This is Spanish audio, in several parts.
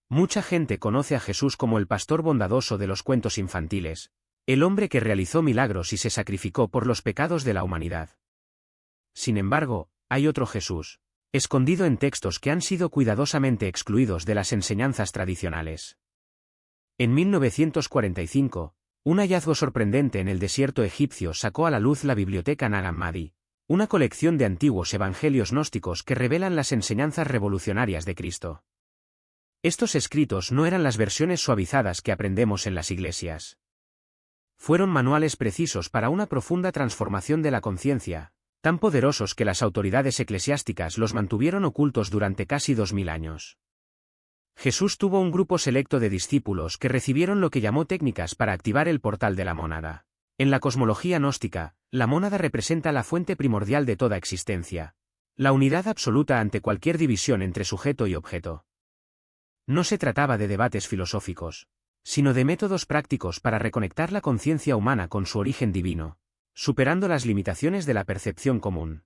Mucha gente conoce a Jesús como el pastor bondadoso de los cuentos infantiles, el hombre que realizó milagros y se sacrificó por los pecados de la humanidad. Sin embargo, hay otro Jesús, escondido en textos que han sido cuidadosamente excluidos de las enseñanzas tradicionales. En 1945, un hallazgo sorprendente en el desierto egipcio sacó a la luz la biblioteca Nag Hammadi, una colección de antiguos evangelios gnósticos que revelan las enseñanzas revolucionarias de Cristo. Estos escritos no eran las versiones suavizadas que aprendemos en las iglesias. Fueron manuales precisos para una profunda transformación de la conciencia, tan poderosos que las autoridades eclesiásticas los mantuvieron ocultos durante casi 2000 años. Jesús tuvo un grupo selecto de discípulos que recibieron lo que llamó técnicas para activar el portal de la mónada. En la cosmología gnóstica, la mónada representa la fuente primordial de toda existencia, la unidad absoluta ante cualquier división entre sujeto y objeto. No se trataba de debates filosóficos, sino de métodos prácticos para reconectar la conciencia humana con su origen divino, superando las limitaciones de la percepción común.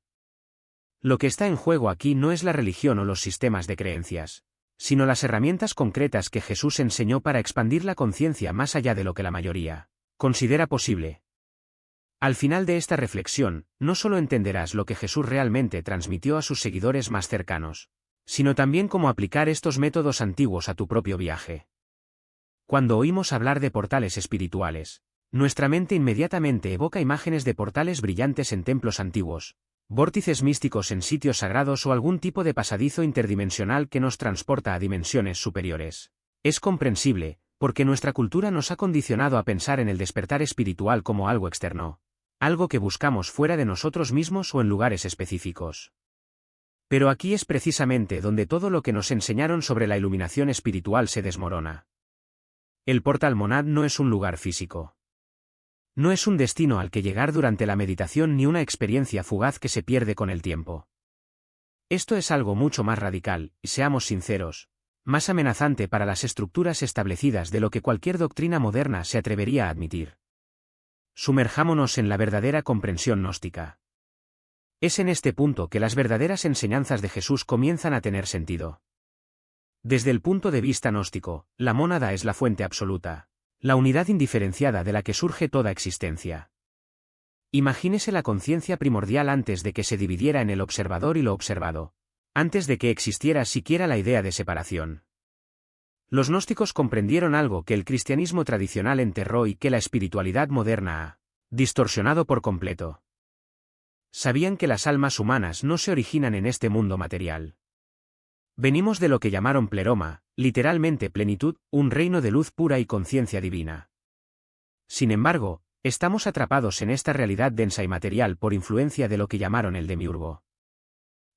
Lo que está en juego aquí no es la religión o los sistemas de creencias, sino las herramientas concretas que Jesús enseñó para expandir la conciencia más allá de lo que la mayoría considera posible. Al final de esta reflexión, no solo entenderás lo que Jesús realmente transmitió a sus seguidores más cercanos, sino también cómo aplicar estos métodos antiguos a tu propio viaje. Cuando oímos hablar de portales espirituales, nuestra mente inmediatamente evoca imágenes de portales brillantes en templos antiguos, vórtices místicos en sitios sagrados o algún tipo de pasadizo interdimensional que nos transporta a dimensiones superiores. Es comprensible, porque nuestra cultura nos ha condicionado a pensar en el despertar espiritual como algo externo, algo que buscamos fuera de nosotros mismos o en lugares específicos. Pero aquí es precisamente donde todo lo que nos enseñaron sobre la iluminación espiritual se desmorona. El portal monad no es un lugar físico. No es un destino al que llegar durante la meditación ni una experiencia fugaz que se pierde con el tiempo. Esto es algo mucho más radical, y seamos sinceros, más amenazante para las estructuras establecidas de lo que cualquier doctrina moderna se atrevería a admitir. Sumerjámonos en la verdadera comprensión gnóstica. Es en este punto que las verdaderas enseñanzas de Jesús comienzan a tener sentido. Desde el punto de vista gnóstico, la mónada es la fuente absoluta, la unidad indiferenciada de la que surge toda existencia. Imagínese la conciencia primordial antes de que se dividiera en el observador y lo observado, antes de que existiera siquiera la idea de separación. Los gnósticos comprendieron algo que el cristianismo tradicional enterró y que la espiritualidad moderna ha distorsionado por completo. Sabían que las almas humanas no se originan en este mundo material. Venimos de lo que llamaron pleroma, literalmente plenitud, un reino de luz pura y conciencia divina. Sin embargo, estamos atrapados en esta realidad densa y material por influencia de lo que llamaron el demiurgo.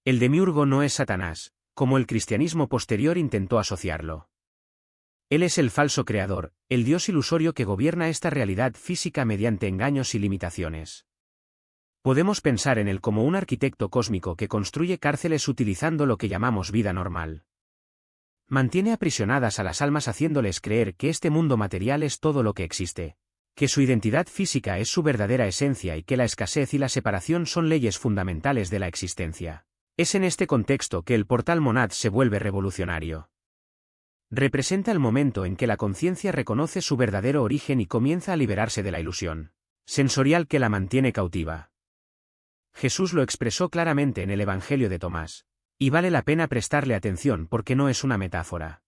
El demiurgo no es Satanás, como el cristianismo posterior intentó asociarlo. Él es el falso creador, el dios ilusorio que gobierna esta realidad física mediante engaños y limitaciones. Podemos pensar en él como un arquitecto cósmico que construye cárceles utilizando lo que llamamos vida normal. Mantiene aprisionadas a las almas haciéndoles creer que este mundo material es todo lo que existe, que su identidad física es su verdadera esencia y que la escasez y la separación son leyes fundamentales de la existencia. Es en este contexto que el portal monad se vuelve revolucionario. Representa el momento en que la conciencia reconoce su verdadero origen y comienza a liberarse de la ilusión sensorial que la mantiene cautiva. Jesús lo expresó claramente en el Evangelio de Tomás, y vale la pena prestarle atención porque no es una metáfora.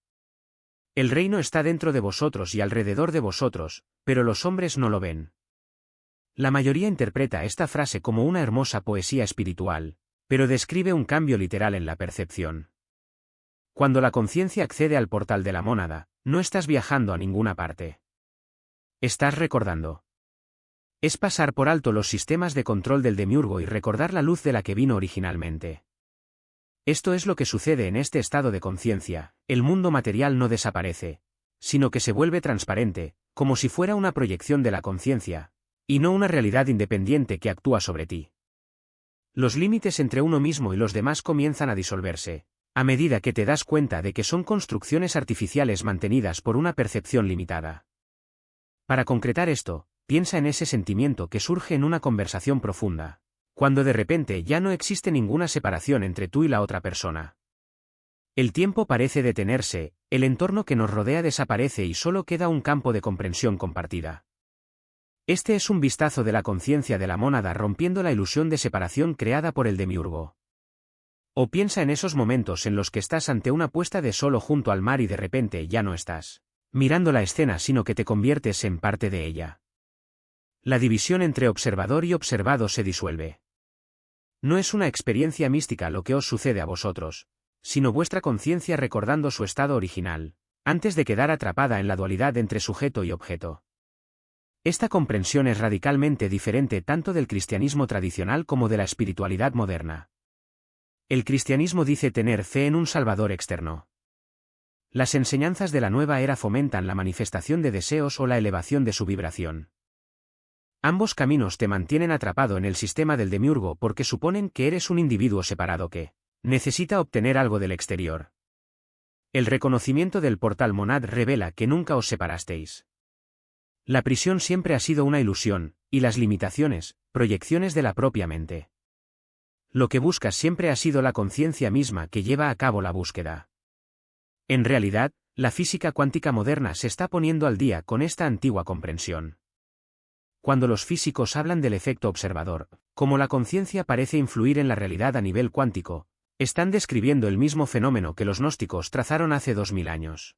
El reino está dentro de vosotros y alrededor de vosotros, pero los hombres no lo ven. La mayoría interpreta esta frase como una hermosa poesía espiritual, pero describe un cambio literal en la percepción. Cuando la conciencia accede al portal de la mónada, no estás viajando a ninguna parte. Estás recordando. Es pasar por alto los sistemas de control del demiurgo y recordar la luz de la que vino originalmente. Esto es lo que sucede en este estado de conciencia. El mundo material no desaparece, sino que se vuelve transparente, como si fuera una proyección de la conciencia, y no una realidad independiente que actúa sobre ti. Los límites entre uno mismo y los demás comienzan a disolverse, a medida que te das cuenta de que son construcciones artificiales mantenidas por una percepción limitada. Para concretar esto, piensa en ese sentimiento que surge en una conversación profunda, cuando de repente ya no existe ninguna separación entre tú y la otra persona. El tiempo parece detenerse, el entorno que nos rodea desaparece y solo queda un campo de comprensión compartida. Este es un vistazo de la conciencia de la mónada rompiendo la ilusión de separación creada por el demiurgo. O piensa en esos momentos en los que estás ante una puesta de sol junto al mar y de repente ya no estás mirando la escena sino que te conviertes en parte de ella. La división entre observador y observado se disuelve. No es una experiencia mística lo que os sucede a vosotros, sino vuestra conciencia recordando su estado original, antes de quedar atrapada en la dualidad entre sujeto y objeto. Esta comprensión es radicalmente diferente tanto del cristianismo tradicional como de la espiritualidad moderna. El cristianismo dice tener fe en un Salvador externo. Las enseñanzas de la nueva era fomentan la manifestación de deseos o la elevación de su vibración. Ambos caminos te mantienen atrapado en el sistema del demiurgo porque suponen que eres un individuo separado que necesita obtener algo del exterior. El reconocimiento del portal monad revela que nunca os separasteis. La prisión siempre ha sido una ilusión, y las limitaciones, proyecciones de la propia mente. Lo que buscas siempre ha sido la conciencia misma que lleva a cabo la búsqueda. En realidad, la física cuántica moderna se está poniendo al día con esta antigua comprensión. Cuando los físicos hablan del efecto observador, como la conciencia parece influir en la realidad a nivel cuántico, están describiendo el mismo fenómeno que los gnósticos trazaron hace 2000 años.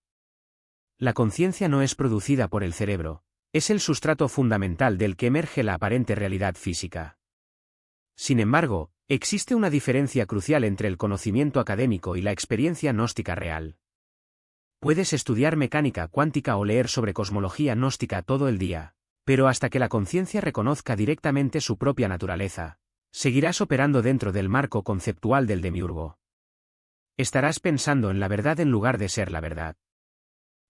La conciencia no es producida por el cerebro, es el sustrato fundamental del que emerge la aparente realidad física. Sin embargo, existe una diferencia crucial entre el conocimiento académico y la experiencia gnóstica real. Puedes estudiar mecánica cuántica o leer sobre cosmología gnóstica todo el día, pero hasta que la conciencia reconozca directamente su propia naturaleza, seguirás operando dentro del marco conceptual del demiurgo. Estarás pensando en la verdad en lugar de ser la verdad.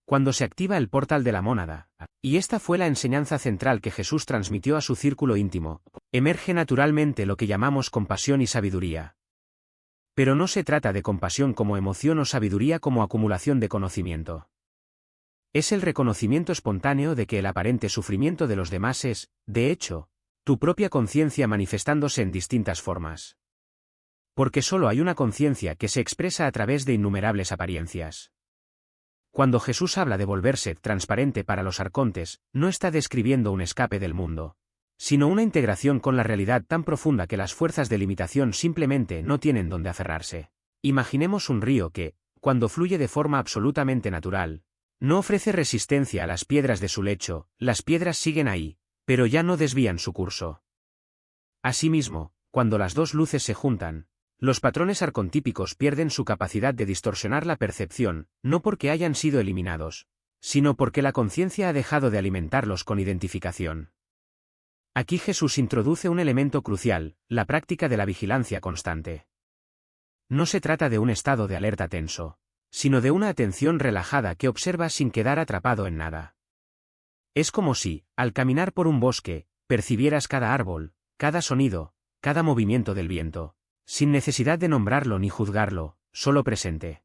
Cuando se activa el portal de la mónada, y esta fue la enseñanza central que Jesús transmitió a su círculo íntimo, emerge naturalmente lo que llamamos compasión y sabiduría. Pero no se trata de compasión como emoción o sabiduría como acumulación de conocimiento. Es el reconocimiento espontáneo de que el aparente sufrimiento de los demás es, de hecho, tu propia conciencia manifestándose en distintas formas. Porque solo hay una conciencia que se expresa a través de innumerables apariencias. Cuando Jesús habla de volverse transparente para los arcontes, no está describiendo un escape del mundo, sino una integración con la realidad tan profunda que las fuerzas de limitación simplemente no tienen donde aferrarse. Imaginemos un río que, cuando fluye de forma absolutamente natural, no ofrece resistencia a las piedras de su lecho, las piedras siguen ahí, pero ya no desvían su curso. Asimismo, cuando las dos luces se juntan, los patrones arcontípicos pierden su capacidad de distorsionar la percepción, no porque hayan sido eliminados, sino porque la conciencia ha dejado de alimentarlos con identificación. Aquí Jesús introduce un elemento crucial, la práctica de la vigilancia constante. No se trata de un estado de alerta tenso, sino de una atención relajada que observa sin quedar atrapado en nada. Es como si, al caminar por un bosque, percibieras cada árbol, cada sonido, cada movimiento del viento, sin necesidad de nombrarlo ni juzgarlo, solo presente.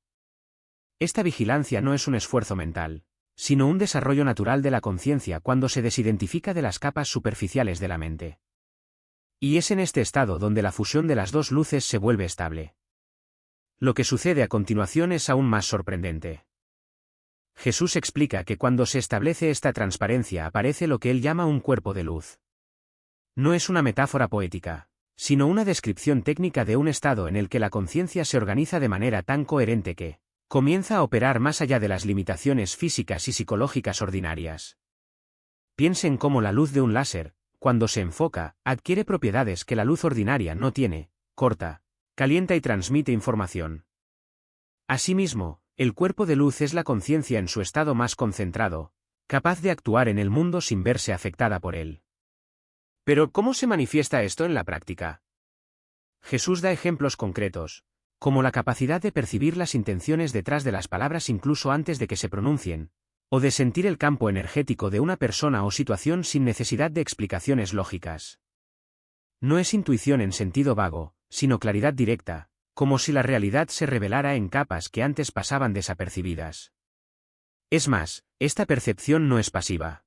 Esta vigilancia no es un esfuerzo mental, sino un desarrollo natural de la conciencia cuando se desidentifica de las capas superficiales de la mente. Y es en este estado donde la fusión de las dos luces se vuelve estable. Lo que sucede a continuación es aún más sorprendente. Jesús explica que cuando se establece esta transparencia aparece lo que él llama un cuerpo de luz. No es una metáfora poética, sino una descripción técnica de un estado en el que la conciencia se organiza de manera tan coherente que comienza a operar más allá de las limitaciones físicas y psicológicas ordinarias. Piensen cómo la luz de un láser, cuando se enfoca, adquiere propiedades que la luz ordinaria no tiene, corta, calienta y transmite información. Asimismo, el cuerpo de luz es la conciencia en su estado más concentrado, capaz de actuar en el mundo sin verse afectada por él. Pero ¿cómo se manifiesta esto en la práctica? Jesús da ejemplos concretos, como la capacidad de percibir las intenciones detrás de las palabras incluso antes de que se pronuncien, o de sentir el campo energético de una persona o situación sin necesidad de explicaciones lógicas. No es intuición en sentido vago, sino claridad directa, como si la realidad se revelara en capas que antes pasaban desapercibidas. Es más, esta percepción no es pasiva.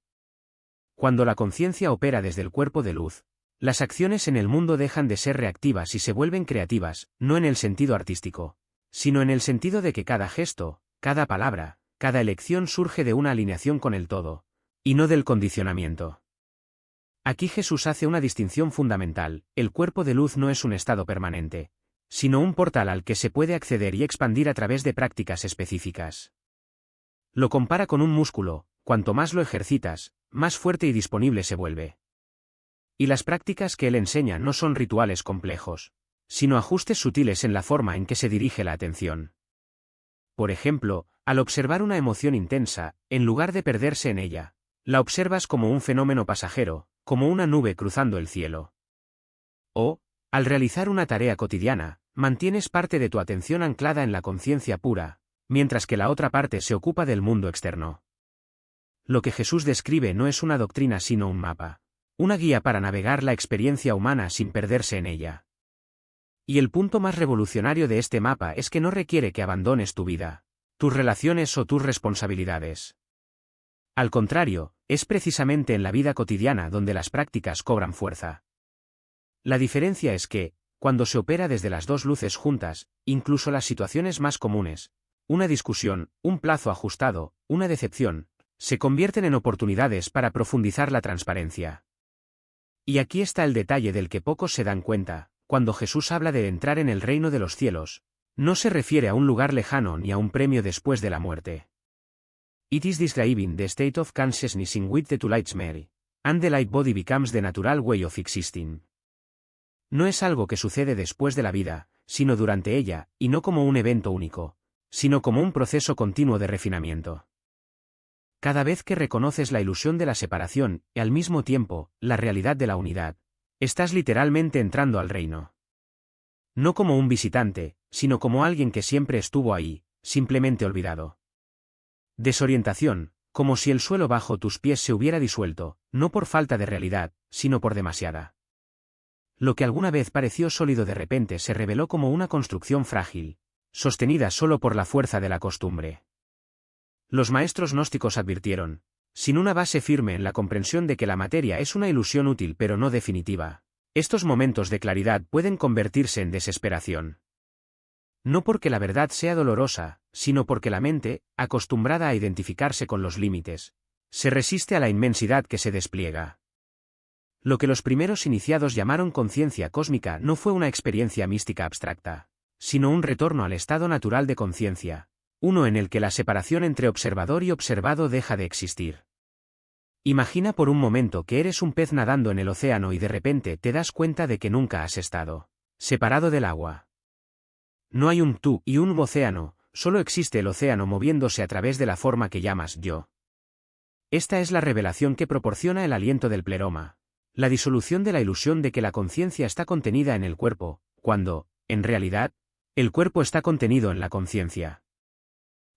Cuando la conciencia opera desde el cuerpo de luz, las acciones en el mundo dejan de ser reactivas y se vuelven creativas, no en el sentido artístico, sino en el sentido de que cada gesto, cada palabra, cada elección surge de una alineación con el todo, y no del condicionamiento. Aquí Jesús hace una distinción fundamental: el cuerpo de luz no es un estado permanente, sino un portal al que se puede acceder y expandir a través de prácticas específicas. Lo compara con un músculo: cuanto más lo ejercitas, más fuerte y disponible se vuelve. Y las prácticas que él enseña no son rituales complejos, sino ajustes sutiles en la forma en que se dirige la atención. Por ejemplo, al observar una emoción intensa, en lugar de perderse en ella, la observas como un fenómeno pasajero, como una nube cruzando el cielo. O, al realizar una tarea cotidiana, mantienes parte de tu atención anclada en la conciencia pura, mientras que la otra parte se ocupa del mundo externo. Lo que Jesús describe no es una doctrina sino un mapa, una guía para navegar la experiencia humana sin perderse en ella. Y el punto más revolucionario de este mapa es que no requiere que abandones tu vida, tus relaciones o tus responsabilidades. Al contrario, es precisamente en la vida cotidiana donde las prácticas cobran fuerza. La diferencia es que, cuando se opera desde las dos luces juntas, incluso las situaciones más comunes, una discusión, un plazo ajustado, una decepción, se convierten en oportunidades para profundizar la transparencia. Y aquí está el detalle del que pocos se dan cuenta: cuando Jesús habla de entrar en el reino de los cielos, no se refiere a un lugar lejano ni a un premio después de la muerte. It is describing the state of consciousness in which the two lights marry, and the light body becomes the natural way of existing. No es algo que sucede después de la vida, sino durante ella, y no como un evento único, sino como un proceso continuo de refinamiento. Cada vez que reconoces la ilusión de la separación, y al mismo tiempo, la realidad de la unidad, estás literalmente entrando al reino. No como un visitante, sino como alguien que siempre estuvo ahí, simplemente olvidado. Desorientación, como si el suelo bajo tus pies se hubiera disuelto, no por falta de realidad, sino por demasiada. Lo que alguna vez pareció sólido de repente se reveló como una construcción frágil, sostenida solo por la fuerza de la costumbre. Los maestros gnósticos advirtieron: sin una base firme en la comprensión de que la materia es una ilusión útil pero no definitiva, estos momentos de claridad pueden convertirse en desesperación. No porque la verdad sea dolorosa, sino porque la mente, acostumbrada a identificarse con los límites, se resiste a la inmensidad que se despliega. Lo que los primeros iniciados llamaron conciencia cósmica no fue una experiencia mística abstracta, sino un retorno al estado natural de conciencia, uno en el que la separación entre observador y observado deja de existir. Imagina por un momento que eres un pez nadando en el océano y de repente te das cuenta de que nunca has estado separado del agua. No hay un tú y un océano, solo existe el océano moviéndose a través de la forma que llamas yo. Esta es la revelación que proporciona el aliento del pleroma, la disolución de la ilusión de que la conciencia está contenida en el cuerpo, cuando, en realidad, el cuerpo está contenido en la conciencia.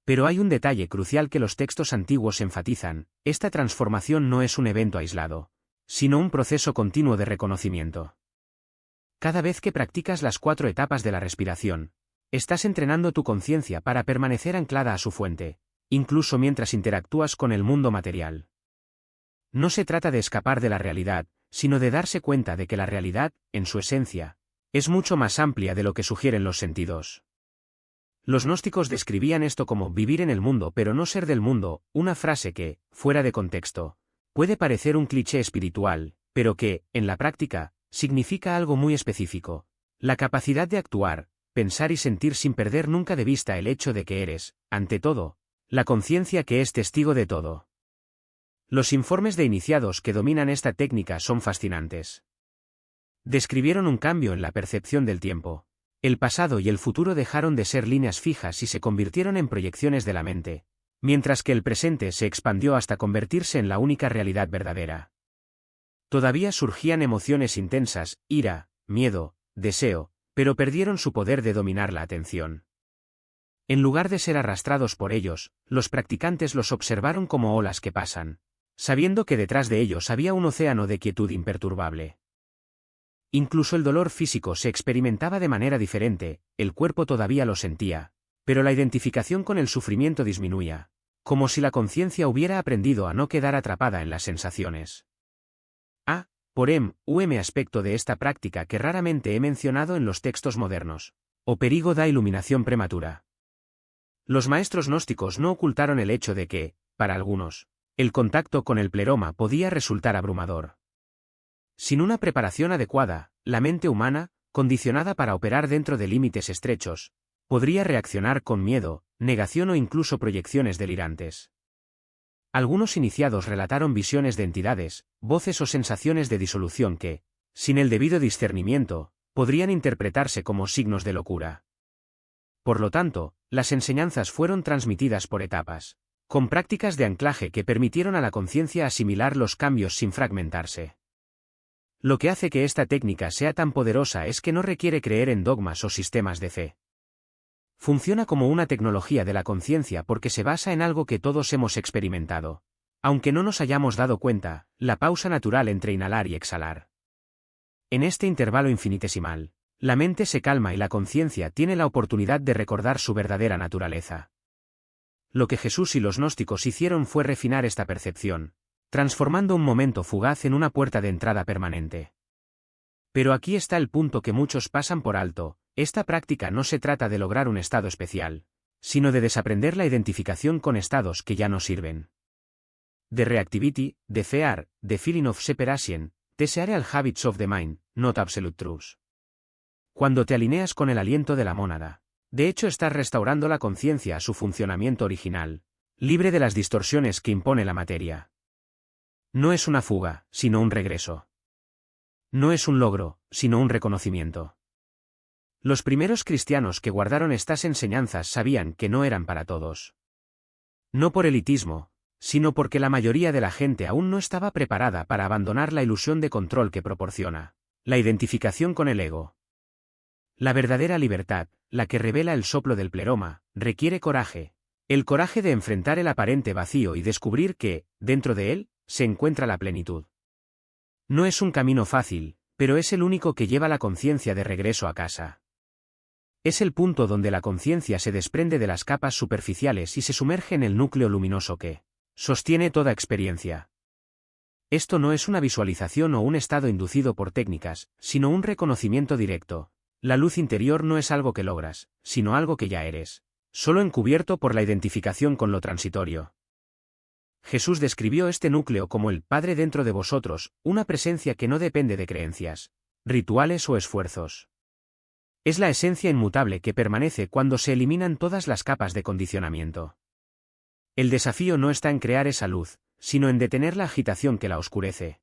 Pero hay un detalle crucial que los textos antiguos enfatizan: esta transformación no es un evento aislado, sino un proceso continuo de reconocimiento. Cada vez que practicas las 4 etapas de la respiración, estás entrenando tu conciencia para permanecer anclada a su fuente, incluso mientras interactúas con el mundo material. No se trata de escapar de la realidad, sino de darse cuenta de que la realidad, en su esencia, es mucho más amplia de lo que sugieren los sentidos. Los gnósticos describían esto como vivir en el mundo pero no ser del mundo, una frase que, fuera de contexto, puede parecer un cliché espiritual, pero que, en la práctica, significa algo muy específico: la capacidad de actuar, pensar y sentir sin perder nunca de vista el hecho de que eres, ante todo, la conciencia que es testigo de todo. Los informes de iniciados que dominan esta técnica son fascinantes. Describieron un cambio en la percepción del tiempo. El pasado y el futuro dejaron de ser líneas fijas y se convirtieron en proyecciones de la mente, mientras que el presente se expandió hasta convertirse en la única realidad verdadera. Todavía surgían emociones intensas: ira, miedo, deseo, pero perdieron su poder de dominar la atención. En lugar de ser arrastrados por ellos, los practicantes los observaron como olas que pasan, sabiendo que detrás de ellos había un océano de quietud imperturbable. Incluso el dolor físico se experimentaba de manera diferente: el cuerpo todavía lo sentía, pero la identificación con el sufrimiento disminuía, como si la conciencia hubiera aprendido a no quedar atrapada en las sensaciones. Por aspecto de esta práctica que raramente he mencionado en los textos modernos: o perigo da iluminación prematura. Los maestros gnósticos no ocultaron el hecho de que, para algunos, el contacto con el pleroma podía resultar abrumador. Sin una preparación adecuada, la mente humana, condicionada para operar dentro de límites estrechos, podría reaccionar con miedo, negación o incluso proyecciones delirantes. Algunos iniciados relataron visiones de entidades, voces o sensaciones de disolución que, sin el debido discernimiento, podrían interpretarse como signos de locura. Por lo tanto, las enseñanzas fueron transmitidas por etapas, con prácticas de anclaje que permitieron a la conciencia asimilar los cambios sin fragmentarse. Lo que hace que esta técnica sea tan poderosa es que no requiere creer en dogmas o sistemas de fe. Funciona como una tecnología de la conciencia porque se basa en algo que todos hemos experimentado. Aunque no nos hayamos dado cuenta, la pausa natural entre inhalar y exhalar. En este intervalo infinitesimal, la mente se calma y la conciencia tiene la oportunidad de recordar su verdadera naturaleza. Lo que Jesús y los gnósticos hicieron fue refinar esta percepción, transformando un momento fugaz en una puerta de entrada permanente. Pero aquí está el punto que muchos pasan por alto: esta práctica no se trata de lograr un estado especial, sino de desaprender la identificación con estados que ya no sirven. The reactivity, the fear, the feeling of separation, the serial habits of the mind, not absolute truths. Cuando te alineas con el aliento de la mónada, de hecho estás restaurando la conciencia a su funcionamiento original, libre de las distorsiones que impone la materia. No es una fuga, sino un regreso. No es un logro, sino un reconocimiento. Los primeros cristianos que guardaron estas enseñanzas sabían que no eran para todos. No por elitismo, sino porque la mayoría de la gente aún no estaba preparada para abandonar la ilusión de control que proporciona la identificación con el ego. La verdadera libertad, la que revela el soplo del pleroma, requiere coraje, el coraje de enfrentar el aparente vacío y descubrir que, dentro de él, se encuentra la plenitud. No es un camino fácil, pero es el único que lleva la conciencia de regreso a casa. Es el punto donde la conciencia se desprende de las capas superficiales y se sumerge en el núcleo luminoso que sostiene toda experiencia. Esto no es una visualización o un estado inducido por técnicas, sino un reconocimiento directo. La luz interior no es algo que logras, sino algo que ya eres, solo encubierto por la identificación con lo transitorio. Jesús describió este núcleo como el Padre dentro de vosotros, una presencia que no depende de creencias, rituales o esfuerzos. Es la esencia inmutable que permanece cuando se eliminan todas las capas de condicionamiento. El desafío no está en crear esa luz, sino en detener la agitación que la oscurece.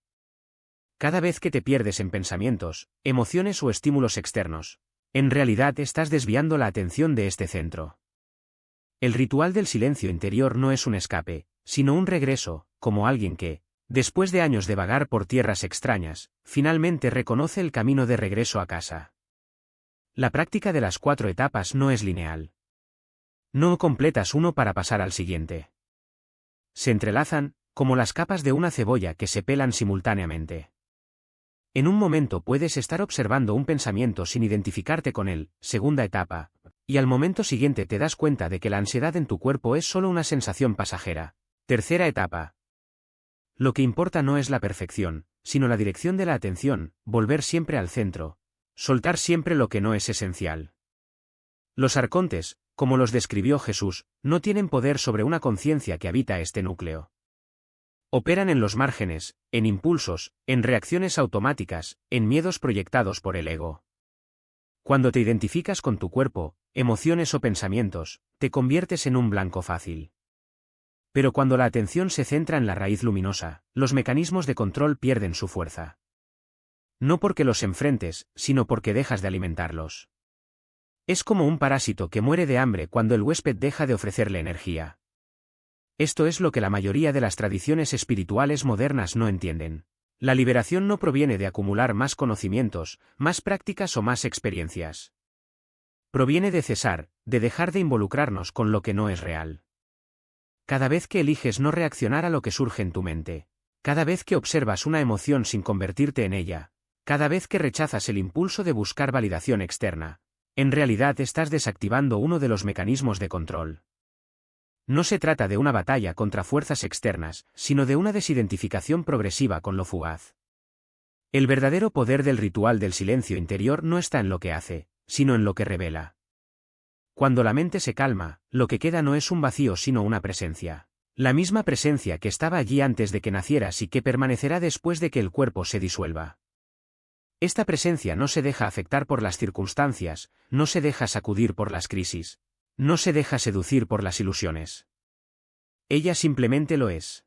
Cada vez que te pierdes en pensamientos, emociones o estímulos externos, en realidad estás desviando la atención de este centro. El ritual del silencio interior no es un escape, sino un regreso, como alguien que, después de años de vagar por tierras extrañas, finalmente reconoce el camino de regreso a casa. La práctica de las 4 etapas no es lineal. No completas uno para pasar al siguiente. Se entrelazan, como las capas de una cebolla que se pelan simultáneamente. En un momento puedes estar observando un pensamiento sin identificarte con él, segunda etapa, y al momento siguiente te das cuenta de que la ansiedad en tu cuerpo es solo una sensación pasajera, tercera etapa. Lo que importa no es la perfección, sino la dirección de la atención, volver siempre al centro, soltar siempre lo que no es esencial. Los arcontes, como los describió Jesús, no tienen poder sobre una conciencia que habita este núcleo. Operan en los márgenes, en impulsos, en reacciones automáticas, en miedos proyectados por el ego. Cuando te identificas con tu cuerpo, emociones o pensamientos, te conviertes en un blanco fácil. Pero cuando la atención se centra en la raíz luminosa, los mecanismos de control pierden su fuerza. No porque los enfrentes, sino porque dejas de alimentarlos. Es como un parásito que muere de hambre cuando el huésped deja de ofrecerle energía. Esto es lo que la mayoría de las tradiciones espirituales modernas no entienden. La liberación no proviene de acumular más conocimientos, más prácticas o más experiencias. Proviene de cesar, de dejar de involucrarnos con lo que no es real. Cada vez que eliges no reaccionar a lo que surge en tu mente, cada vez que observas una emoción sin convertirte en ella, cada vez que rechazas el impulso de buscar validación externa, en realidad estás desactivando uno de los mecanismos de control. No se trata de una batalla contra fuerzas externas, sino de una desidentificación progresiva con lo fugaz. El verdadero poder del ritual del silencio interior no está en lo que hace, sino en lo que revela. Cuando la mente se calma, lo que queda no es un vacío sino una presencia. La misma presencia que estaba allí antes de que nacieras y que permanecerá después de que el cuerpo se disuelva. Esta presencia no se deja afectar por las circunstancias, no se deja sacudir por las crisis, no se deja seducir por las ilusiones. Ella simplemente lo es.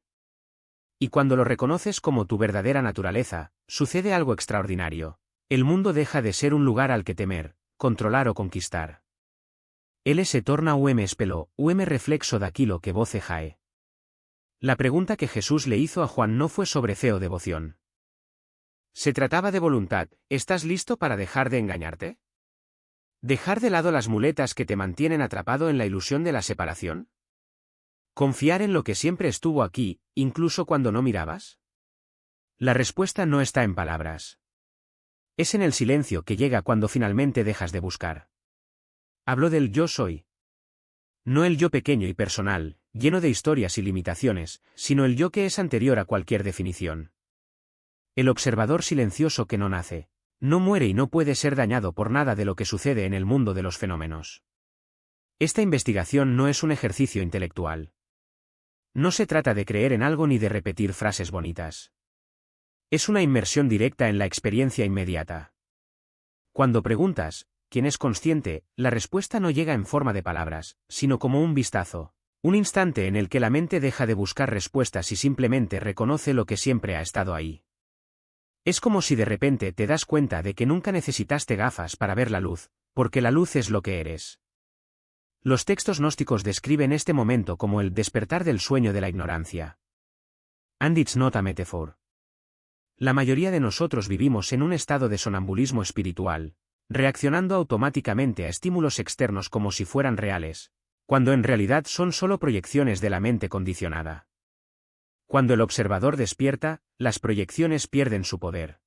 Y cuando lo reconoces como tu verdadera naturaleza, sucede algo extraordinario. El mundo deja de ser un lugar al que temer, controlar o conquistar. Él se torna espeló, reflexo daquilo que voce jae. La pregunta que Jesús le hizo a Juan no fue sobre fe o devoción. Se trataba de voluntad. ¿Estás listo para dejar de engañarte? ¿Dejar de lado las muletas que te mantienen atrapado en la ilusión de la separación? ¿Confiar en lo que siempre estuvo aquí, incluso cuando no mirabas? La respuesta no está en palabras. Es en el silencio que llega cuando finalmente dejas de buscar. Habló del yo soy. No el yo pequeño y personal, lleno de historias y limitaciones, sino el yo que es anterior a cualquier definición. El observador silencioso que no nace, no muere y no puede ser dañado por nada de lo que sucede en el mundo de los fenómenos. Esta investigación no es un ejercicio intelectual. No se trata de creer en algo ni de repetir frases bonitas. Es una inmersión directa en la experiencia inmediata. Cuando preguntas, ¿quién es consciente?, la respuesta no llega en forma de palabras, sino como un vistazo, un instante en el que la mente deja de buscar respuestas y simplemente reconoce lo que siempre ha estado ahí. Es como si de repente te das cuenta de que nunca necesitaste gafas para ver la luz, porque la luz es lo que eres. Los textos gnósticos describen este momento como el despertar del sueño de la ignorancia. And it's not a metaphor. La mayoría de nosotros vivimos en un estado de sonambulismo espiritual, reaccionando automáticamente a estímulos externos como si fueran reales, cuando en realidad son solo proyecciones de la mente condicionada. Cuando el observador despierta, las proyecciones pierden su poder.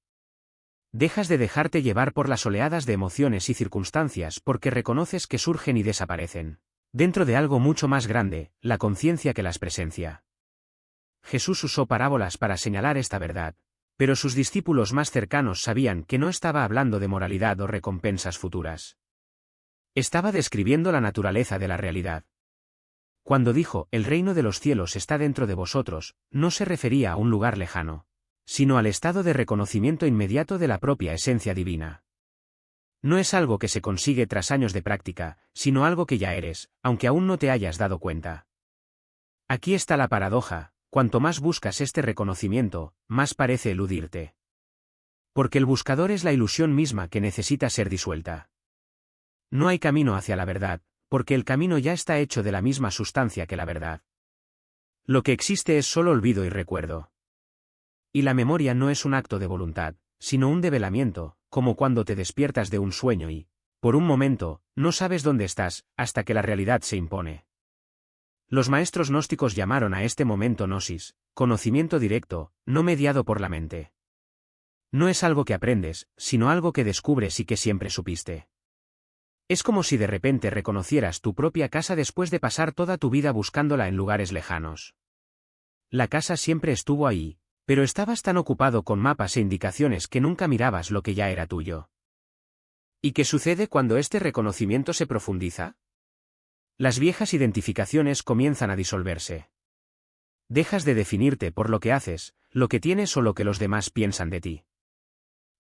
Dejas de dejarte llevar por las oleadas de emociones y circunstancias porque reconoces que surgen y desaparecen, dentro de algo mucho más grande, la conciencia que las presencia. Jesús usó parábolas para señalar esta verdad, pero sus discípulos más cercanos sabían que no estaba hablando de moralidad o recompensas futuras. Estaba describiendo la naturaleza de la realidad. Cuando dijo, el reino de los cielos está dentro de vosotros, no se refería a un lugar lejano, sino al estado de reconocimiento inmediato de la propia esencia divina. No es algo que se consigue tras años de práctica, sino algo que ya eres, aunque aún no te hayas dado cuenta. Aquí está la paradoja, cuanto más buscas este reconocimiento, más parece eludirte. Porque el buscador es la ilusión misma que necesita ser disuelta. No hay camino hacia la verdad, porque el camino ya está hecho de la misma sustancia que la verdad. Lo que existe es solo olvido y recuerdo. Y la memoria no es un acto de voluntad, sino un develamiento, como cuando te despiertas de un sueño y, por un momento, no sabes dónde estás, hasta que la realidad se impone. Los maestros gnósticos llamaron a este momento gnosis, conocimiento directo, no mediado por la mente. No es algo que aprendes, sino algo que descubres y que siempre supiste. Es como si de repente reconocieras tu propia casa después de pasar toda tu vida buscándola en lugares lejanos. La casa siempre estuvo ahí, pero estabas tan ocupado con mapas e indicaciones que nunca mirabas lo que ya era tuyo. ¿Y qué sucede cuando este reconocimiento se profundiza? Las viejas identificaciones comienzan a disolverse. Dejas de definirte por lo que haces, lo que tienes o lo que los demás piensan de ti.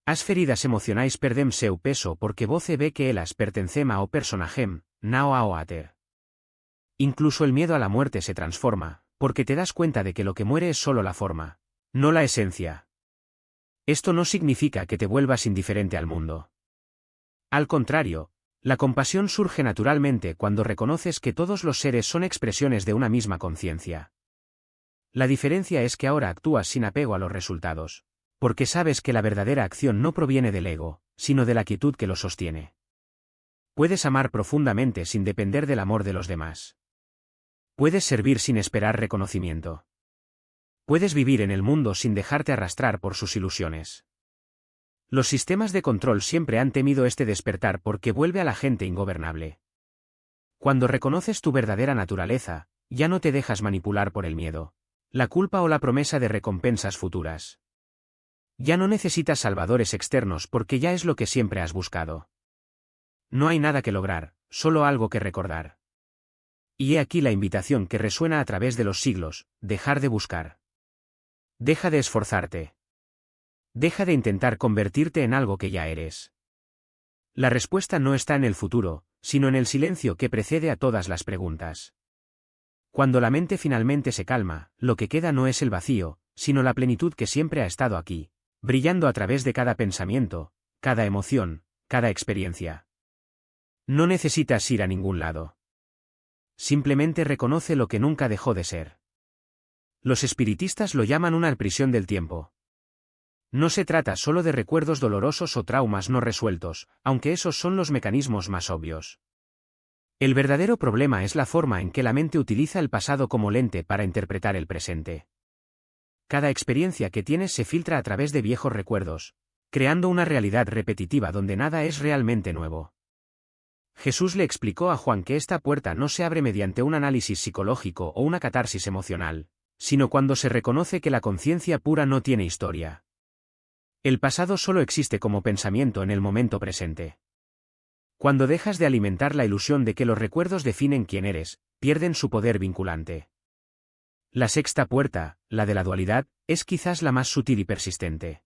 As feridas emocionais perdem seu peso porque voce ve que elas pertencem ao personajem, nao ao ater. Incluso el miedo a la muerte se transforma, porque te das cuenta de que lo que muere es solo la forma, no la esencia. Esto no significa que te vuelvas indiferente al mundo. Al contrario, la compasión surge naturalmente cuando reconoces que todos los seres son expresiones de una misma conciencia. La diferencia es que ahora actúas sin apego a los resultados, porque sabes que la verdadera acción no proviene del ego, sino de la quietud que lo sostiene. Puedes amar profundamente sin depender del amor de los demás. Puedes servir sin esperar reconocimiento. Puedes vivir en el mundo sin dejarte arrastrar por sus ilusiones. Los sistemas de control siempre han temido este despertar porque vuelve a la gente ingobernable. Cuando reconoces tu verdadera naturaleza, ya no te dejas manipular por el miedo, la culpa o la promesa de recompensas futuras. Ya no necesitas salvadores externos porque ya es lo que siempre has buscado. No hay nada que lograr, solo algo que recordar. Y he aquí la invitación que resuena a través de los siglos: dejar de buscar. Deja de esforzarte. Deja de intentar convertirte en algo que ya eres. La respuesta no está en el futuro, sino en el silencio que precede a todas las preguntas. Cuando la mente finalmente se calma, lo que queda no es el vacío, sino la plenitud que siempre ha estado aquí, brillando a través de cada pensamiento, cada emoción, cada experiencia. No necesitas ir a ningún lado. Simplemente reconoce lo que nunca dejó de ser. Los espiritistas lo llaman una prisión del tiempo. No se trata solo de recuerdos dolorosos o traumas no resueltos, aunque esos son los mecanismos más obvios. El verdadero problema es la forma en que la mente utiliza el pasado como lente para interpretar el presente. Cada experiencia que tienes se filtra a través de viejos recuerdos, creando una realidad repetitiva donde nada es realmente nuevo. Jesús le explicó a Juan que esta puerta no se abre mediante un análisis psicológico o una catarsis emocional, sino cuando se reconoce que la conciencia pura no tiene historia. El pasado solo existe como pensamiento en el momento presente. Cuando dejas de alimentar la ilusión de que los recuerdos definen quién eres, pierden su poder vinculante. La sexta puerta, la de la dualidad, es quizás la más sutil y persistente.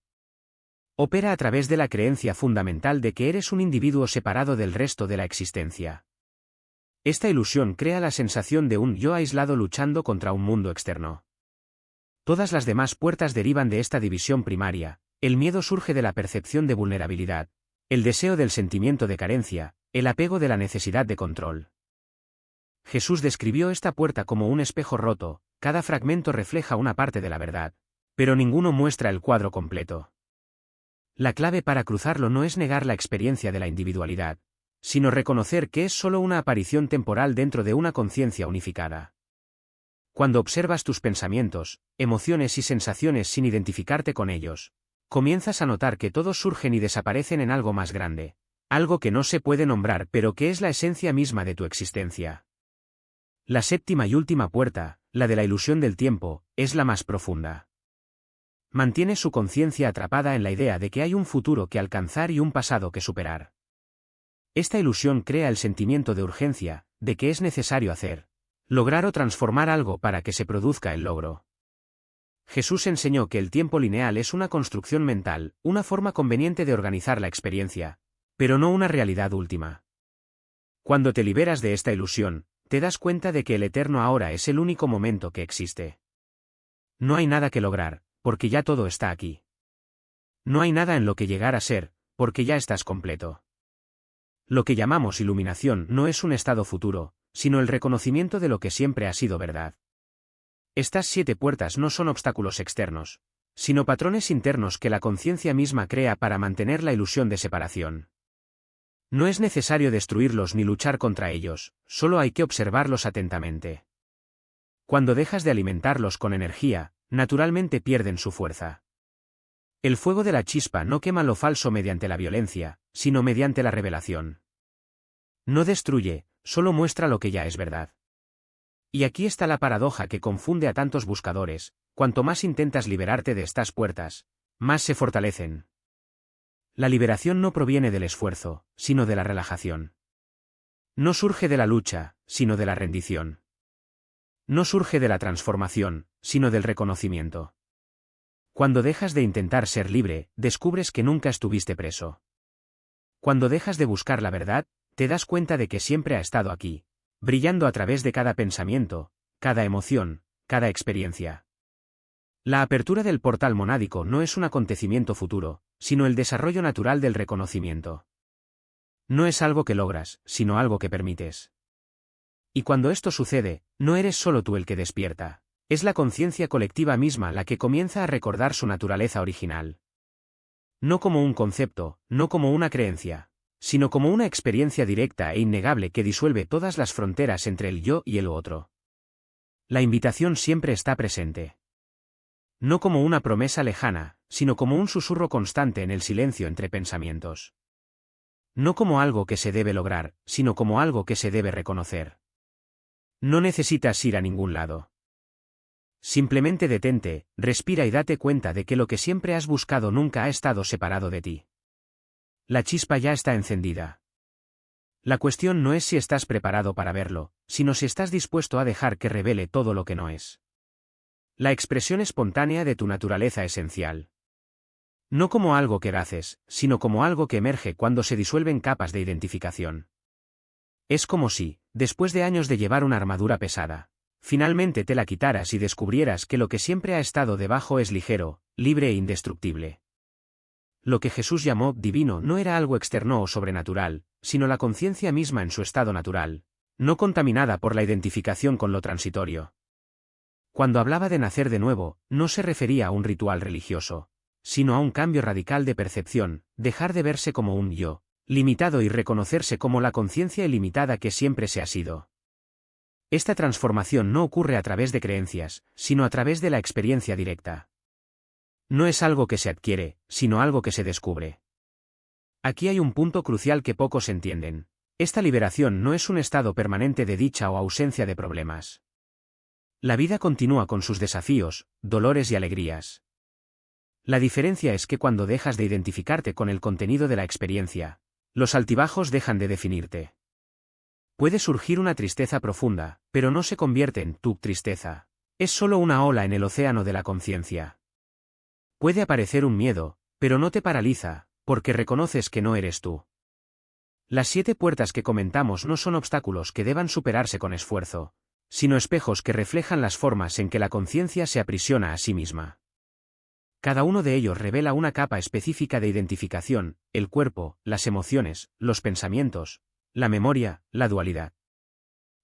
Opera a través de la creencia fundamental de que eres un individuo separado del resto de la existencia. Esta ilusión crea la sensación de un yo aislado luchando contra un mundo externo. Todas las demás puertas derivan de esta división primaria. El miedo surge de la percepción de vulnerabilidad, el deseo del sentimiento de carencia, el apego de la necesidad de control. Jesús describió esta puerta como un espejo roto, cada fragmento refleja una parte de la verdad, pero ninguno muestra el cuadro completo. La clave para cruzarlo no es negar la experiencia de la individualidad, sino reconocer que es solo una aparición temporal dentro de una conciencia unificada. Cuando observas tus pensamientos, emociones y sensaciones sin identificarte con ellos, comienzas a notar que todos surgen y desaparecen en algo más grande, algo que no se puede nombrar pero que es la esencia misma de tu existencia. La séptima y última puerta, la de la ilusión del tiempo, es la más profunda. Mantiene su conciencia atrapada en la idea de que hay un futuro que alcanzar y un pasado que superar. Esta ilusión crea el sentimiento de urgencia, de que es necesario hacer, lograr o transformar algo para que se produzca el logro. Jesús enseñó que el tiempo lineal es una construcción mental, una forma conveniente de organizar la experiencia, pero no una realidad última. Cuando te liberas de esta ilusión, te das cuenta de que el eterno ahora es el único momento que existe. No hay nada que lograr, porque ya todo está aquí. No hay nada en lo que llegar a ser, porque ya estás completo. Lo que llamamos iluminación no es un estado futuro, sino el reconocimiento de lo que siempre ha sido verdad. Estas 7 puertas no son obstáculos externos, sino patrones internos que la conciencia misma crea para mantener la ilusión de separación. No es necesario destruirlos ni luchar contra ellos, solo hay que observarlos atentamente. Cuando dejas de alimentarlos con energía, naturalmente pierden su fuerza. El fuego de la chispa no quema lo falso mediante la violencia, sino mediante la revelación. No destruye, solo muestra lo que ya es verdad. Y aquí está la paradoja que confunde a tantos buscadores: cuanto más intentas liberarte de estas puertas, más se fortalecen. La liberación no proviene del esfuerzo, sino de la relajación. No surge de la lucha, sino de la rendición. No surge de la transformación, sino del reconocimiento. Cuando dejas de intentar ser libre, descubres que nunca estuviste preso. Cuando dejas de buscar la verdad, te das cuenta de que siempre ha estado aquí, brillando a través de cada pensamiento, cada emoción, cada experiencia. La apertura del portal monádico no es un acontecimiento futuro, sino el desarrollo natural del reconocimiento. No es algo que logras, sino algo que permites. Y cuando esto sucede, no eres solo tú el que despierta, es la conciencia colectiva misma la que comienza a recordar su naturaleza original. No como un concepto, no como una creencia, sino como una experiencia directa e innegable que disuelve todas las fronteras entre el yo y el otro. La invitación siempre está presente. No como una promesa lejana, sino como un susurro constante en el silencio entre pensamientos. No como algo que se debe lograr, sino como algo que se debe reconocer. No necesitas ir a ningún lado. Simplemente detente, respira y date cuenta de que lo que siempre has buscado nunca ha estado separado de ti. La chispa ya está encendida. La cuestión no es si estás preparado para verlo, sino si estás dispuesto a dejar que revele todo lo que no es. La expresión espontánea de tu naturaleza esencial. No como algo que haces, sino como algo que emerge cuando se disuelven capas de identificación. Es como si, después de años de llevar una armadura pesada, finalmente te la quitaras y descubrieras que lo que siempre ha estado debajo es ligero, libre e indestructible. Lo que Jesús llamó divino no era algo externo o sobrenatural, sino la conciencia misma en su estado natural, no contaminada por la identificación con lo transitorio. Cuando hablaba de nacer de nuevo, no se refería a un ritual religioso, sino a un cambio radical de percepción, dejar de verse como un yo limitado y reconocerse como la conciencia ilimitada que siempre se ha sido. Esta transformación no ocurre a través de creencias, sino a través de la experiencia directa. No es algo que se adquiere, sino algo que se descubre. Aquí hay un punto crucial que pocos entienden. Esta liberación no es un estado permanente de dicha o ausencia de problemas. La vida continúa con sus desafíos, dolores y alegrías. La diferencia es que cuando dejas de identificarte con el contenido de la experiencia, los altibajos dejan de definirte. Puede surgir una tristeza profunda, pero no se convierte en tu tristeza. Es solo una ola en el océano de la conciencia. Puede aparecer un miedo, pero no te paraliza, porque reconoces que no eres tú. Las 7 puertas que comentamos no son obstáculos que deban superarse con esfuerzo, sino espejos que reflejan las formas en que la conciencia se aprisiona a sí misma. Cada uno de ellos revela una capa específica de identificación, el cuerpo, las emociones, los pensamientos, la memoria, la dualidad.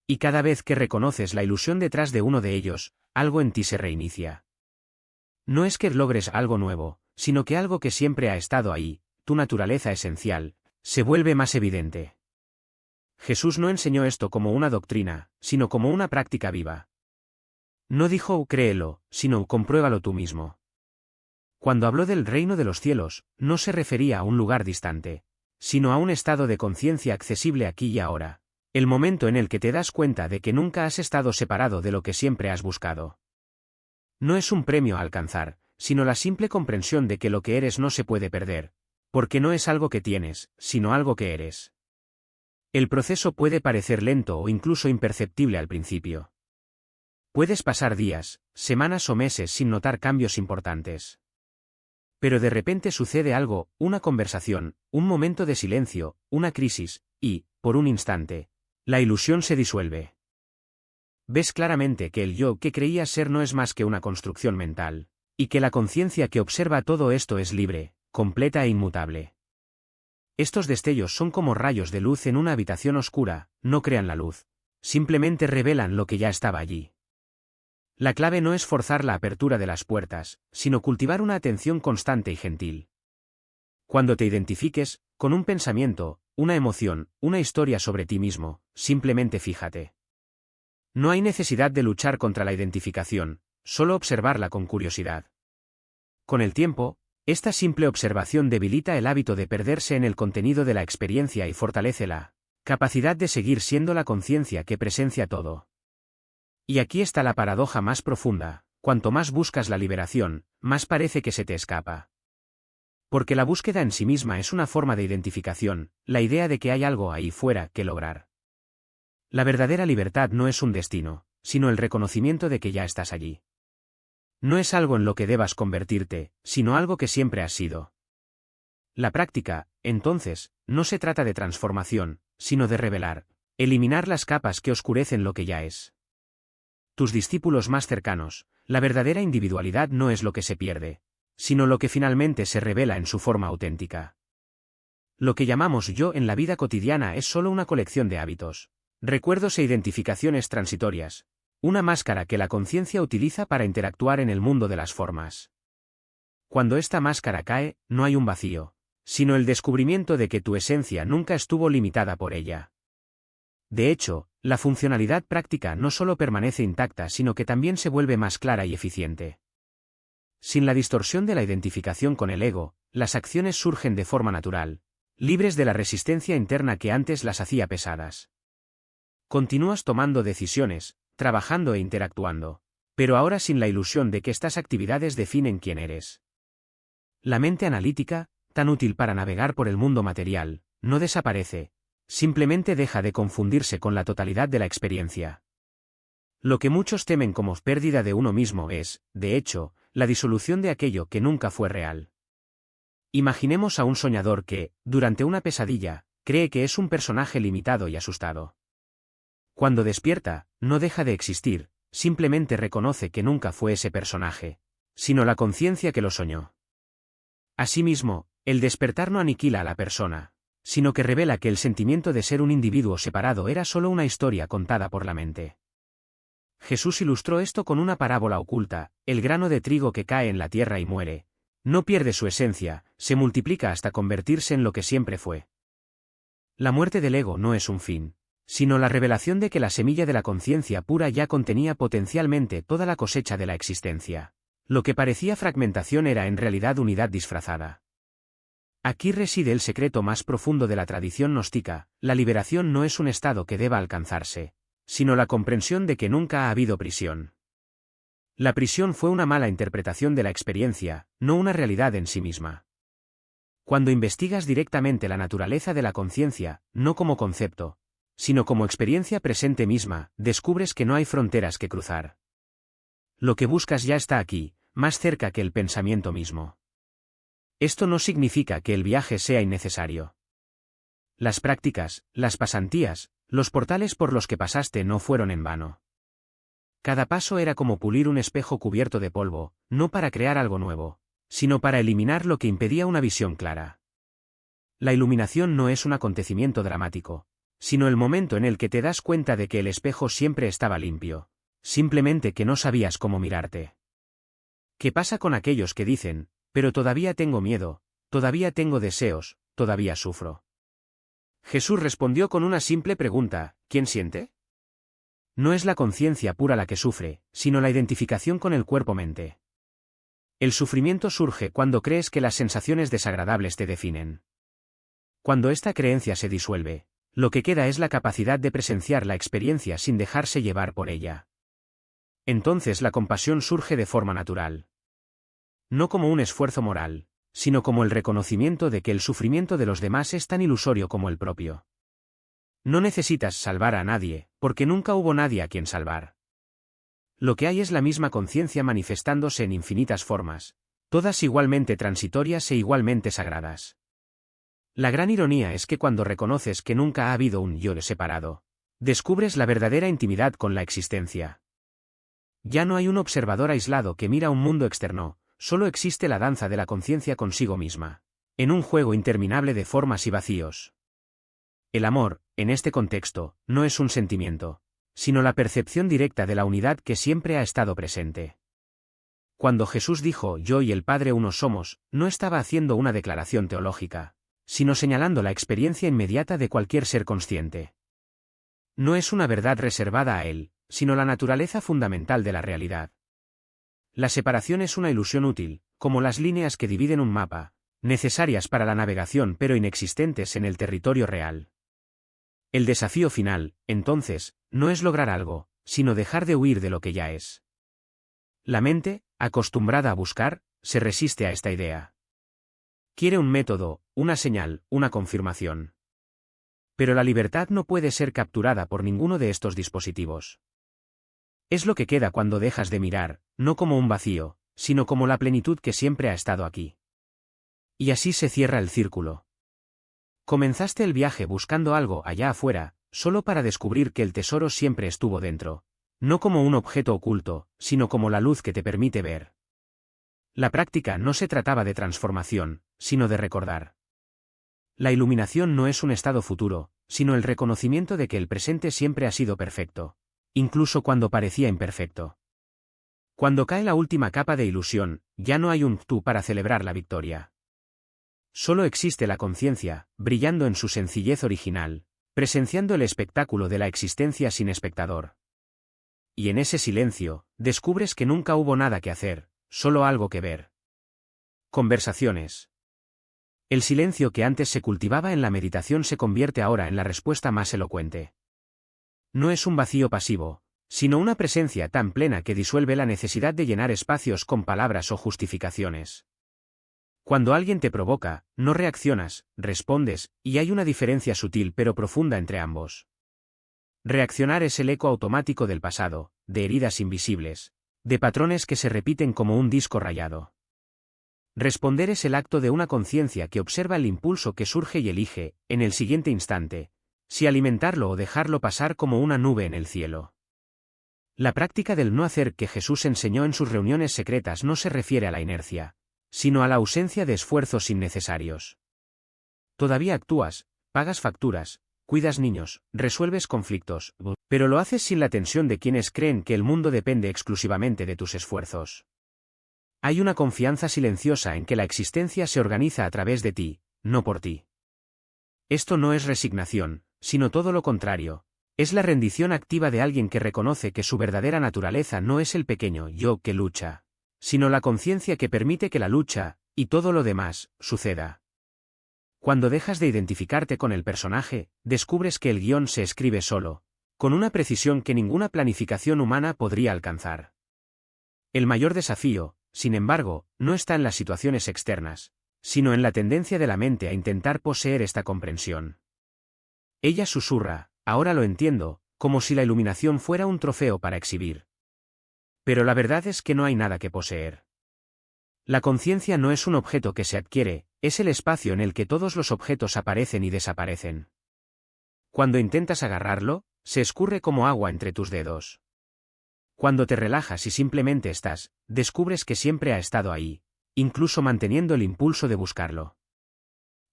Y cada vez que reconoces la ilusión detrás de uno de ellos, algo en ti se reinicia. No es que logres algo nuevo, sino que algo que siempre ha estado ahí, tu naturaleza esencial, se vuelve más evidente. Jesús no enseñó esto como una doctrina, sino como una práctica viva. No dijo créelo, sino compruébalo tú mismo. Cuando habló del reino de los cielos, no se refería a un lugar distante, sino a un estado de conciencia accesible aquí y ahora, el momento en el que te das cuenta de que nunca has estado separado de lo que siempre has buscado. No es un premio a alcanzar, sino la simple comprensión de que lo que eres no se puede perder, porque no es algo que tienes, sino algo que eres. El proceso puede parecer lento o incluso imperceptible al principio. Puedes pasar días, semanas o meses sin notar cambios importantes. Pero de repente sucede algo, una conversación, un momento de silencio, una crisis, y, por un instante, la ilusión se disuelve. Ves claramente que el yo que creías ser no es más que una construcción mental, y que la conciencia que observa todo esto es libre, completa e inmutable. Estos destellos son como rayos de luz en una habitación oscura, no crean la luz, simplemente revelan lo que ya estaba allí. La clave no es forzar la apertura de las puertas, sino cultivar una atención constante y gentil. Cuando te identifiques, con un pensamiento, una emoción, una historia sobre ti mismo, simplemente fíjate. No hay necesidad de luchar contra la identificación, solo observarla con curiosidad. Con el tiempo, esta simple observación debilita el hábito de perderse en el contenido de la experiencia y fortalece la capacidad de seguir siendo la conciencia que presencia todo. Y aquí está la paradoja más profunda: cuanto más buscas la liberación, más parece que se te escapa. Porque la búsqueda en sí misma es una forma de identificación, la idea de que hay algo ahí fuera que lograr. La verdadera libertad no es un destino, sino el reconocimiento de que ya estás allí. No es algo en lo que debas convertirte, sino algo que siempre has sido. La práctica, entonces, no se trata de transformación, sino de revelar, eliminar las capas que oscurecen lo que ya es. Tus discípulos más cercanos, la verdadera individualidad no es lo que se pierde, sino lo que finalmente se revela en su forma auténtica. Lo que llamamos yo en la vida cotidiana es solo una colección de hábitos, recuerdos e identificaciones transitorias, una máscara que la conciencia utiliza para interactuar en el mundo de las formas. Cuando esta máscara cae, no hay un vacío, sino el descubrimiento de que tu esencia nunca estuvo limitada por ella. De hecho, la funcionalidad práctica no solo permanece intacta, sino que también se vuelve más clara y eficiente. Sin la distorsión de la identificación con el ego, las acciones surgen de forma natural, libres de la resistencia interna que antes las hacía pesadas. Continúas tomando decisiones, trabajando e interactuando, pero ahora sin la ilusión de que estas actividades definen quién eres. La mente analítica, tan útil para navegar por el mundo material, no desaparece, simplemente deja de confundirse con la totalidad de la experiencia. Lo que muchos temen como pérdida de uno mismo es, de hecho, la disolución de aquello que nunca fue real. Imaginemos a un soñador que, durante una pesadilla, cree que es un personaje limitado y asustado. Cuando despierta, no deja de existir, simplemente reconoce que nunca fue ese personaje, sino la conciencia que lo soñó. Asimismo, el despertar no aniquila a la persona, sino que revela que el sentimiento de ser un individuo separado era solo una historia contada por la mente. Jesús ilustró esto con una parábola oculta: el grano de trigo que cae en la tierra y muere, no pierde su esencia, se multiplica hasta convertirse en lo que siempre fue. La muerte del ego no es un fin, sino la revelación de que la semilla de la conciencia pura ya contenía potencialmente toda la cosecha de la existencia. Lo que parecía fragmentación era en realidad unidad disfrazada. Aquí reside el secreto más profundo de la tradición gnóstica: la liberación no es un estado que deba alcanzarse, sino la comprensión de que nunca ha habido prisión. La prisión fue una mala interpretación de la experiencia, no una realidad en sí misma. Cuando investigas directamente la naturaleza de la conciencia, no como concepto, sino como experiencia presente misma, descubres que no hay fronteras que cruzar. Lo que buscas ya está aquí, más cerca que el pensamiento mismo. Esto no significa que el viaje sea innecesario. Las prácticas, las pasantías, los portales por los que pasaste no fueron en vano. Cada paso era como pulir un espejo cubierto de polvo, no para crear algo nuevo, sino para eliminar lo que impedía una visión clara. La iluminación no es un acontecimiento dramático, sino el momento en el que te das cuenta de que el espejo siempre estaba limpio, simplemente que no sabías cómo mirarte. ¿Qué pasa con aquellos que dicen, pero todavía tengo miedo, todavía tengo deseos, todavía sufro? Jesús respondió con una simple pregunta: ¿quién siente? No es la conciencia pura la que sufre, sino la identificación con el cuerpo-mente. El sufrimiento surge cuando crees que las sensaciones desagradables te definen. Cuando esta creencia se disuelve, lo que queda es la capacidad de presenciar la experiencia sin dejarse llevar por ella. Entonces la compasión surge de forma natural. No como un esfuerzo moral, sino como el reconocimiento de que el sufrimiento de los demás es tan ilusorio como el propio. No necesitas salvar a nadie, porque nunca hubo nadie a quien salvar. Lo que hay es la misma conciencia manifestándose en infinitas formas, todas igualmente transitorias e igualmente sagradas. La gran ironía es que cuando reconoces que nunca ha habido un yo separado, descubres la verdadera intimidad con la existencia. Ya no hay un observador aislado que mira un mundo externo, solo existe la danza de la conciencia consigo misma, en un juego interminable de formas y vacíos. El amor, en este contexto, no es un sentimiento, sino la percepción directa de la unidad que siempre ha estado presente. Cuando Jesús dijo «Yo y el Padre uno somos», no estaba haciendo una declaración teológica, sino señalando la experiencia inmediata de cualquier ser consciente. No es una verdad reservada a él, sino la naturaleza fundamental de la realidad. La separación es una ilusión útil, como las líneas que dividen un mapa, necesarias para la navegación pero inexistentes en el territorio real. El desafío final, entonces, no es lograr algo, sino dejar de huir de lo que ya es. La mente, acostumbrada a buscar, se resiste a esta idea. Quiere un método, una señal, una confirmación. Pero la libertad no puede ser capturada por ninguno de estos dispositivos. Es lo que queda cuando dejas de mirar, no como un vacío, sino como la plenitud que siempre ha estado aquí. Y así se cierra el círculo. Comenzaste el viaje buscando algo allá afuera, solo para descubrir que el tesoro siempre estuvo dentro, no como un objeto oculto, sino como la luz que te permite ver. La práctica no se trataba de transformación, sino de recordar. La iluminación no es un estado futuro, sino el reconocimiento de que el presente siempre ha sido perfecto, incluso cuando parecía imperfecto. Cuando cae la última capa de ilusión, ya no hay un tú para celebrar la victoria. Solo existe la conciencia, brillando en su sencillez original, presenciando el espectáculo de la existencia sin espectador. Y en ese silencio, descubres que nunca hubo nada que hacer, solo algo que ver. Conversaciones. El silencio que antes se cultivaba en la meditación se convierte ahora en la respuesta más elocuente. No es un vacío pasivo, sino una presencia tan plena que disuelve la necesidad de llenar espacios con palabras o justificaciones. Cuando alguien te provoca, no reaccionas, respondes, y hay una diferencia sutil pero profunda entre ambos. Reaccionar es el eco automático del pasado, de heridas invisibles, de patrones que se repiten como un disco rayado. Responder es el acto de una conciencia que observa el impulso que surge y elige, en el siguiente instante, si alimentarlo o dejarlo pasar como una nube en el cielo. La práctica del no hacer que Jesús enseñó en sus reuniones secretas no se refiere a la inercia, sino a la ausencia de esfuerzos innecesarios. Todavía actúas, pagas facturas, cuidas niños, resuelves conflictos, pero lo haces sin la tensión de quienes creen que el mundo depende exclusivamente de tus esfuerzos. Hay una confianza silenciosa en que la existencia se organiza a través de ti, no por ti. Esto no es resignación, sino todo lo contrario. Es la rendición activa de alguien que reconoce que su verdadera naturaleza no es el pequeño yo que lucha, sino la conciencia que permite que la lucha, y todo lo demás, suceda. Cuando dejas de identificarte con el personaje, descubres que el guión se escribe solo, con una precisión que ninguna planificación humana podría alcanzar. El mayor desafío, sin embargo, no está en las situaciones externas, sino en la tendencia de la mente a intentar poseer esta comprensión. Ella susurra, ahora lo entiendo, como si la iluminación fuera un trofeo para exhibir. Pero la verdad es que no hay nada que poseer. La conciencia no es un objeto que se adquiere, es el espacio en el que todos los objetos aparecen y desaparecen. Cuando intentas agarrarlo, se escurre como agua entre tus dedos. Cuando te relajas y simplemente estás, descubres que siempre ha estado ahí, incluso manteniendo el impulso de buscarlo.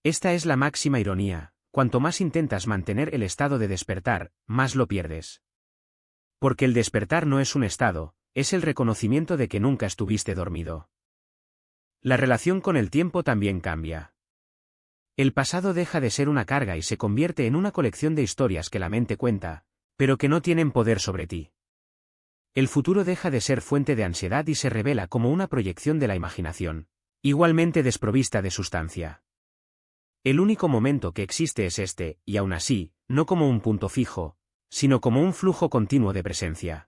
Esta es la máxima ironía, cuanto más intentas mantener el estado de despertar, más lo pierdes. Porque el despertar no es un estado, es el reconocimiento de que nunca estuviste dormido. La relación con el tiempo también cambia. El pasado deja de ser una carga y se convierte en una colección de historias que la mente cuenta, pero que no tienen poder sobre ti. El futuro deja de ser fuente de ansiedad y se revela como una proyección de la imaginación, igualmente desprovista de sustancia. El único momento que existe es este, y aún así, no como un punto fijo, sino como un flujo continuo de presencia.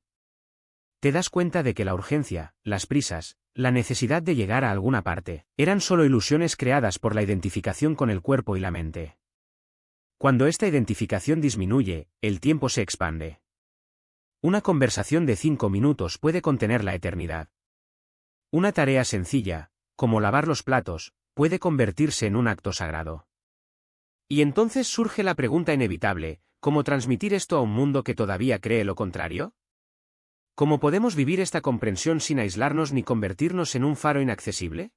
Te das cuenta de que la urgencia, las prisas, la necesidad de llegar a alguna parte, eran solo ilusiones creadas por la identificación con el cuerpo y la mente. Cuando esta identificación disminuye, el tiempo se expande. Una conversación de 5 minutos puede contener la eternidad. Una tarea sencilla, como lavar los platos, puede convertirse en un acto sagrado. Y entonces surge la pregunta inevitable, ¿cómo transmitir esto a un mundo que todavía cree lo contrario? ¿Cómo podemos vivir esta comprensión sin aislarnos ni convertirnos en un faro inaccesible?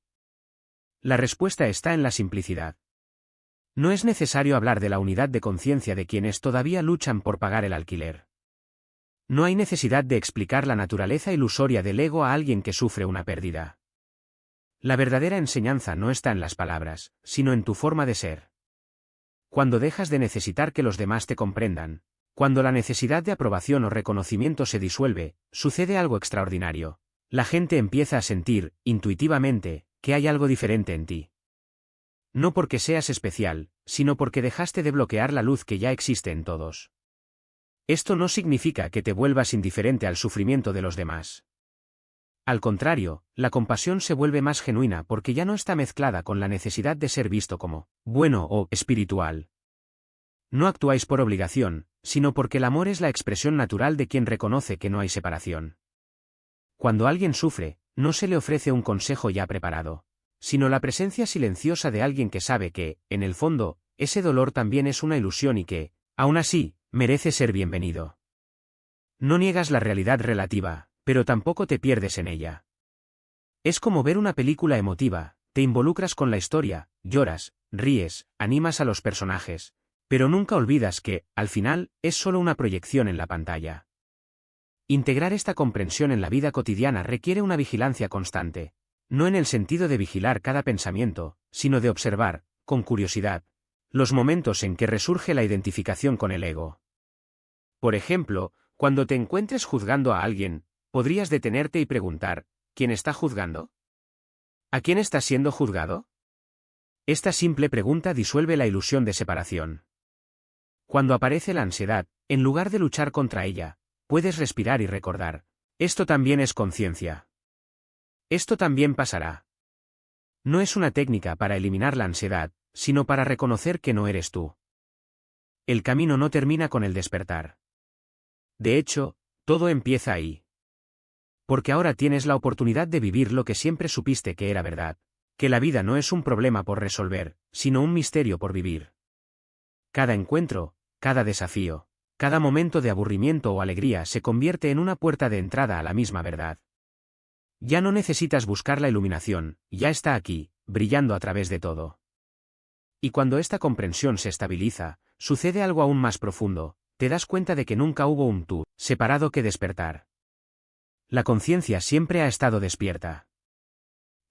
La respuesta está en la simplicidad. No es necesario hablar de la unidad de conciencia de quienes todavía luchan por pagar el alquiler. No hay necesidad de explicar la naturaleza ilusoria del ego a alguien que sufre una pérdida. La verdadera enseñanza no está en las palabras, sino en tu forma de ser. Cuando dejas de necesitar que los demás te comprendan, cuando la necesidad de aprobación o reconocimiento se disuelve, sucede algo extraordinario. La gente empieza a sentir, intuitivamente, que hay algo diferente en ti. No porque seas especial, sino porque dejaste de bloquear la luz que ya existe en todos. Esto no significa que te vuelvas indiferente al sufrimiento de los demás. Al contrario, la compasión se vuelve más genuina porque ya no está mezclada con la necesidad de ser visto como bueno o espiritual. No actuáis por obligación, sino porque el amor es la expresión natural de quien reconoce que no hay separación. Cuando alguien sufre, no se le ofrece un consejo ya preparado, sino la presencia silenciosa de alguien que sabe que, en el fondo, ese dolor también es una ilusión y que, aún así, merece ser bienvenido. No niegas la realidad relativa, pero tampoco te pierdes en ella. Es como ver una película emotiva, te involucras con la historia, lloras, ríes, animas a los personajes, pero nunca olvidas que, al final, es solo una proyección en la pantalla. Integrar esta comprensión en la vida cotidiana requiere una vigilancia constante, no en el sentido de vigilar cada pensamiento, sino de observar, con curiosidad, los momentos en que resurge la identificación con el ego. Por ejemplo, cuando te encuentres juzgando a alguien, podrías detenerte y preguntar, ¿quién está juzgando? ¿A quién está siendo juzgado? Esta simple pregunta disuelve la ilusión de separación. Cuando aparece la ansiedad, en lugar de luchar contra ella, puedes respirar y recordar, esto también es conciencia. Esto también pasará. No es una técnica para eliminar la ansiedad, sino para reconocer que no eres tú. El camino no termina con el despertar. De hecho, todo empieza ahí. Porque ahora tienes la oportunidad de vivir lo que siempre supiste que era verdad. Que la vida no es un problema por resolver, sino un misterio por vivir. Cada encuentro, cada desafío, cada momento de aburrimiento o alegría se convierte en una puerta de entrada a la misma verdad. Ya no necesitas buscar la iluminación, ya está aquí, brillando a través de todo. Y cuando esta comprensión se estabiliza, sucede algo aún más profundo, te das cuenta de que nunca hubo un tú separado que despertar. La conciencia siempre ha estado despierta.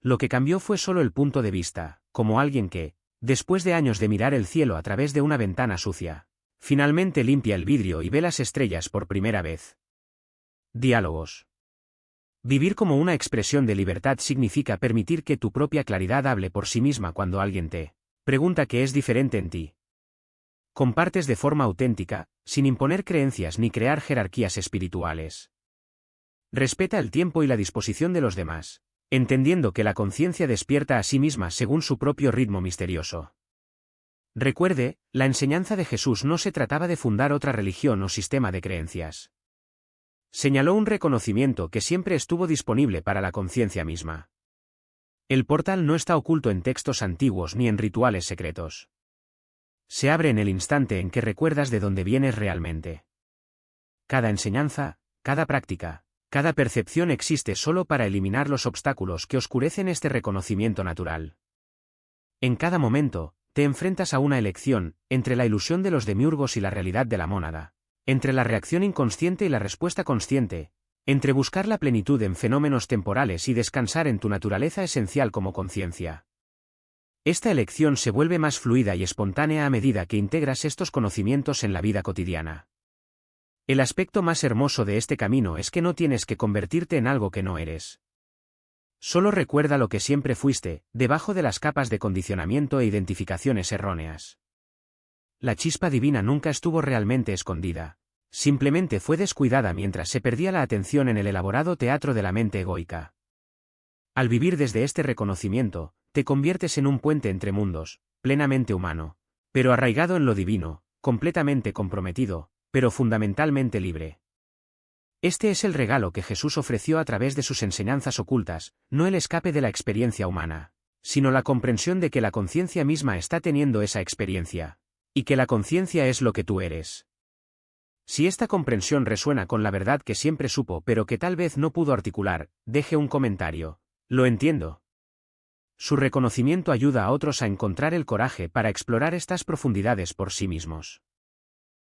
Lo que cambió fue solo el punto de vista, como alguien que, después de años de mirar el cielo a través de una ventana sucia, finalmente limpia el vidrio y ve las estrellas por primera vez. Diálogos. Vivir como una expresión de libertad significa permitir que tu propia claridad hable por sí misma cuando alguien te pregunta qué es diferente en ti. Compartes de forma auténtica, sin imponer creencias ni crear jerarquías espirituales. Respeta el tiempo y la disposición de los demás, entendiendo que la conciencia despierta a sí misma según su propio ritmo misterioso. Recuerde, la enseñanza de Jesús no se trataba de fundar otra religión o sistema de creencias. Señaló un reconocimiento que siempre estuvo disponible para la conciencia misma. El portal no está oculto en textos antiguos ni en rituales secretos. Se abre en el instante en que recuerdas de dónde vienes realmente. Cada enseñanza, cada práctica, cada percepción existe solo para eliminar los obstáculos que oscurecen este reconocimiento natural. En cada momento, te enfrentas a una elección, entre la ilusión de los demiurgos y la realidad de la mónada, entre la reacción inconsciente y la respuesta consciente, entre buscar la plenitud en fenómenos temporales y descansar en tu naturaleza esencial como conciencia. Esta elección se vuelve más fluida y espontánea a medida que integras estos conocimientos en la vida cotidiana. El aspecto más hermoso de este camino es que no tienes que convertirte en algo que no eres. Solo recuerda lo que siempre fuiste, debajo de las capas de condicionamiento e identificaciones erróneas. La chispa divina nunca estuvo realmente escondida. Simplemente fue descuidada mientras se perdía la atención en el elaborado teatro de la mente egoica. Al vivir desde este reconocimiento, te conviertes en un puente entre mundos, plenamente humano, pero arraigado en lo divino, completamente comprometido, pero fundamentalmente libre. Este es el regalo que Jesús ofreció a través de sus enseñanzas ocultas, no el escape de la experiencia humana, sino la comprensión de que la conciencia misma está teniendo esa experiencia, y que la conciencia es lo que tú eres. Si esta comprensión resuena con la verdad que siempre supo pero que tal vez no pudo articular, deje un comentario. Lo entiendo. Su reconocimiento ayuda a otros a encontrar el coraje para explorar estas profundidades por sí mismos.